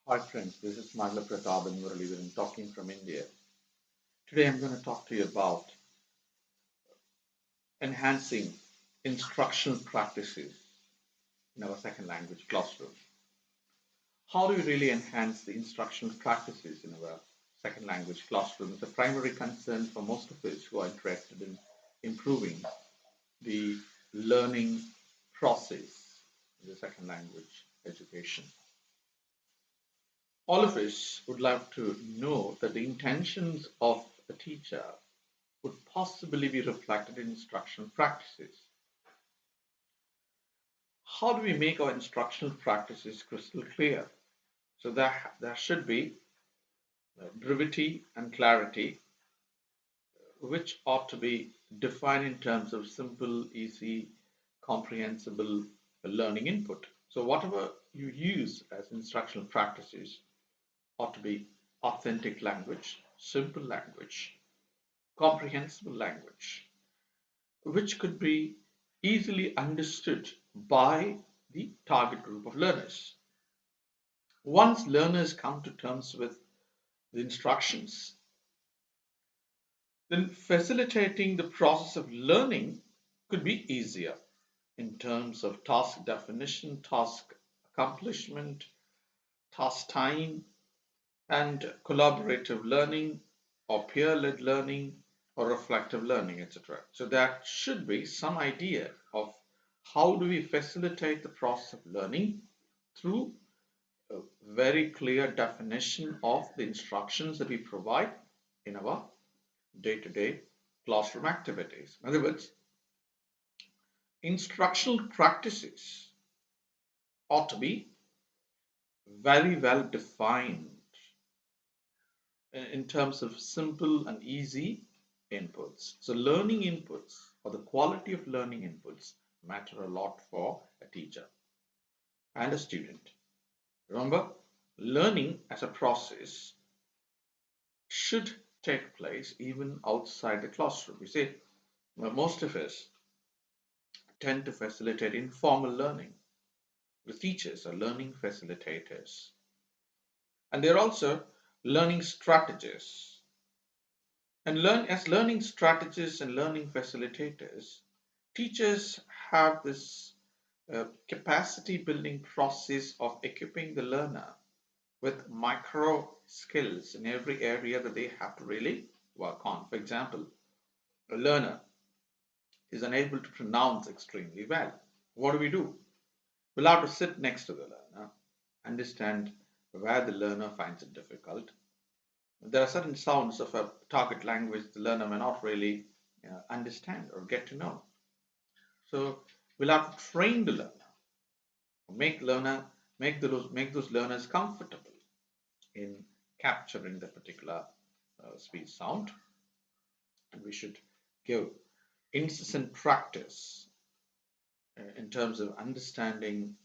Hi friends, this is Mangal and Murali talking from India. Today I'm going to talk to you about enhancing instructional practices in our second language classroom. How do we really enhance the instructional practices in our second language classroom? It's a primary concern for most of us who are interested in improving the learning process in the second language education. All of us would love to know that the intentions of a teacher would possibly be reflected in instructional practices. How do we make our instructional practices crystal clear? So there should be brevity and clarity, which ought to be defined in terms of simple, easy, comprehensible learning input. So whatever you use as instructional practices ought to be authentic language, simple language, comprehensible language, which could be easily understood by the target group of learners. Once learners come to terms with the instructions, then facilitating the process of learning could be easier in terms of task definition, task accomplishment, task time, and collaborative learning or peer led learning or reflective learning, etc. So there should be some idea of how do we facilitate the process of learning through a very clear definition of the instructions that we provide in our day-to-day classroom activities. In other words, instructional practices ought to be very well defined in terms of simple and easy inputs. So learning inputs or the quality of learning inputs matter a lot for a teacher and a student. Remember, learning as a process should take place even outside the classroom. You see, most of us tend to facilitate informal learning. The teachers are learning facilitators, and they're also learning strategists. And learning strategists and learning facilitators, teachers have this capacity building process of equipping the learner with micro skills in every area that they have to really work on. For example, a learner is unable to pronounce extremely well. What do? We'll have to sit next to the learner, understand where the learner finds it difficult. There are certain sounds of a target language the learner may not really understand or get to know. So we'll have to train the learner, make those learners comfortable in capturing the particular speech sound, and we should give incessant practice in terms of understanding,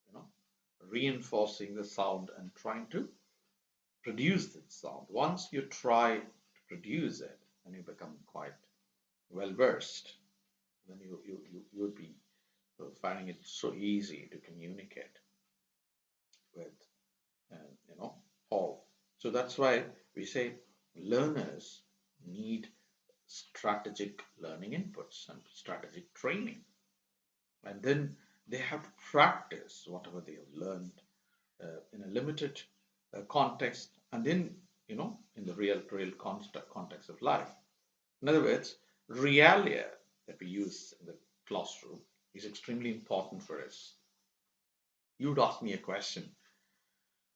you know, reinforcing the sound and trying to produce that sound. Once you try to produce it and you become quite well versed, then you would be finding it so easy to communicate with you know all. So that's why we say learners need strategic learning inputs and strategic training, and then they have to practice whatever they have learned in a limited context, and then in the real context of life. In other words, realia that we use in the classroom is extremely important for us. You would ask me a question: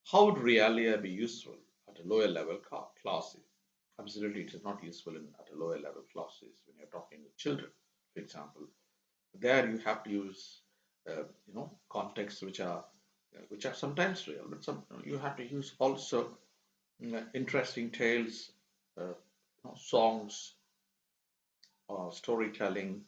how would realia be useful at a lower level classes? Absolutely, it is not useful at a lower level classes when you're talking with children, for example. There you have to use contexts which are sometimes real, but some you have to use also interesting tales, songs, storytelling,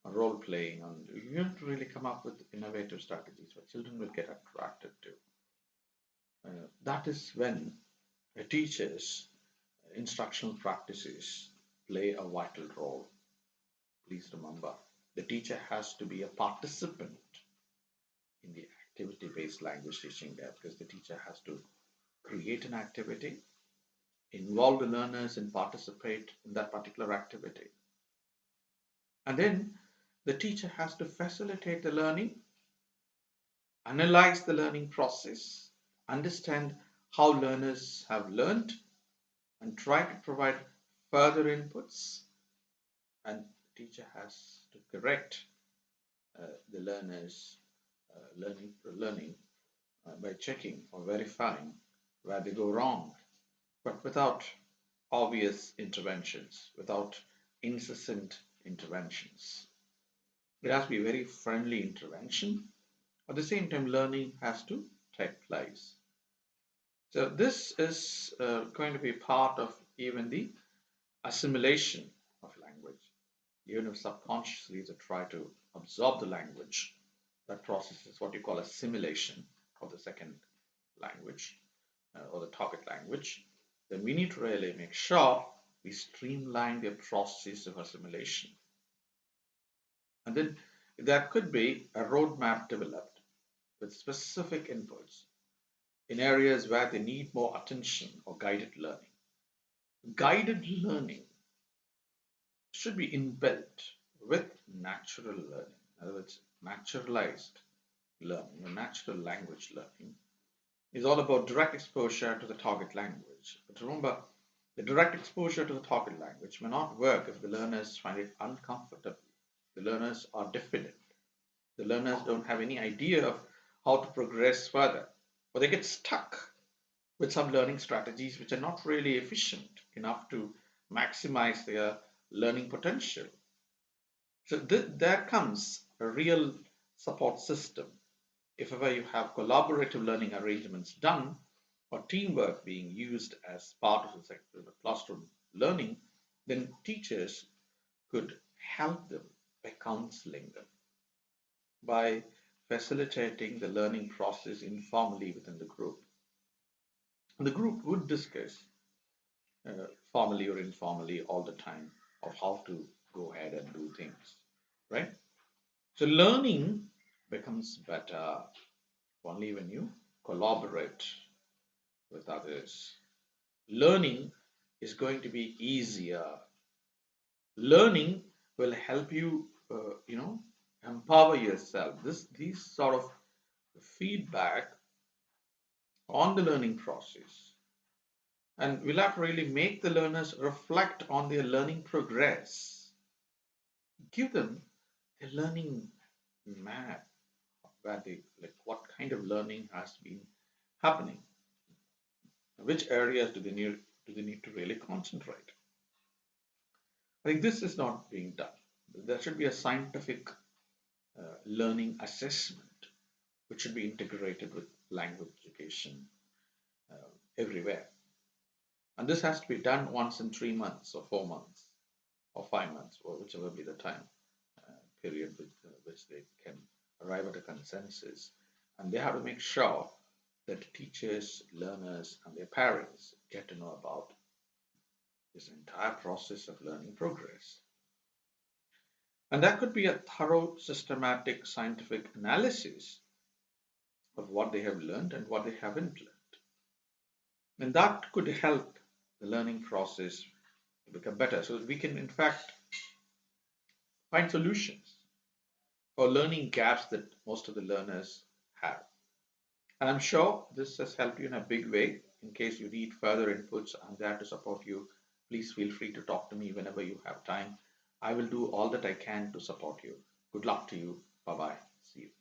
role playing, and you have to really come up with innovative strategies where children will get attracted to. That is when a teacher's instructional practices play a vital role. Please remember, the teacher has to be a participant in the activity-based language teaching there, because the teacher has to create an activity, involve the learners and participate in that particular activity. And then the teacher has to facilitate the learning, analyze the learning process, understand how learners have learned, and try to provide further inputs. And the teacher has to correct the learners' learning by checking or verifying where they go wrong, but without obvious interventions, without incessant interventions. It has to be a very friendly intervention. At the same time, learning has to take place. So this is going to be part of even the assimilation of language. Even if subconsciously they try to absorb the language, that process is what you call assimilation of the second language or the target language. Then we need to really make sure we streamline the process of assimilation. And then there could be a roadmap developed with specific inputs in areas where they need more attention or guided learning. Guided learning should be inbuilt with natural learning. In other words, naturalized learning, or natural language learning, is all about direct exposure to the target language. But remember, the direct exposure to the target language may not work if the learners find it uncomfortable. The learners are diffident. The learners don't have any idea of how to progress further, or they get stuck with some learning strategies which are not really efficient enough to maximize their learning potential. So there comes a real support system. If ever you have collaborative learning arrangements done or teamwork being used as part of the classroom learning, then teachers could help them by counseling them, by facilitating the learning process informally within the group. And the group would discuss formally or informally all the time of how to go ahead and do things, right? So learning becomes better only when you collaborate with others. Learning is going to be easier. Learning will help you, empower yourself. These sort of feedback on the learning process, and we'll have to really make the learners reflect on their learning progress. Give them a learning map where they like what kind of learning has been happening, which areas do they need to really concentrate. I think this is not being done. There should be a scientific learning assessment which should be integrated with language education everywhere. And this has to be done once in 3 months or 4 months or 5 months or whichever be the time period with which they can arrive at a consensus. And they have to make sure that teachers, learners, and their parents get to know about this entire process of learning progress. And that could be a thorough, systematic, scientific analysis of what they have learned and what they haven't learned. And that could help the learning process to become better. So we can, in fact, find solutions for learning gaps that most of the learners have. And I'm sure this has helped you in a big way. In case you need further inputs, I'm there to support you. Please feel free to talk to me whenever you have time. I will do all that I can to support you. Good luck to you. Bye bye. See you.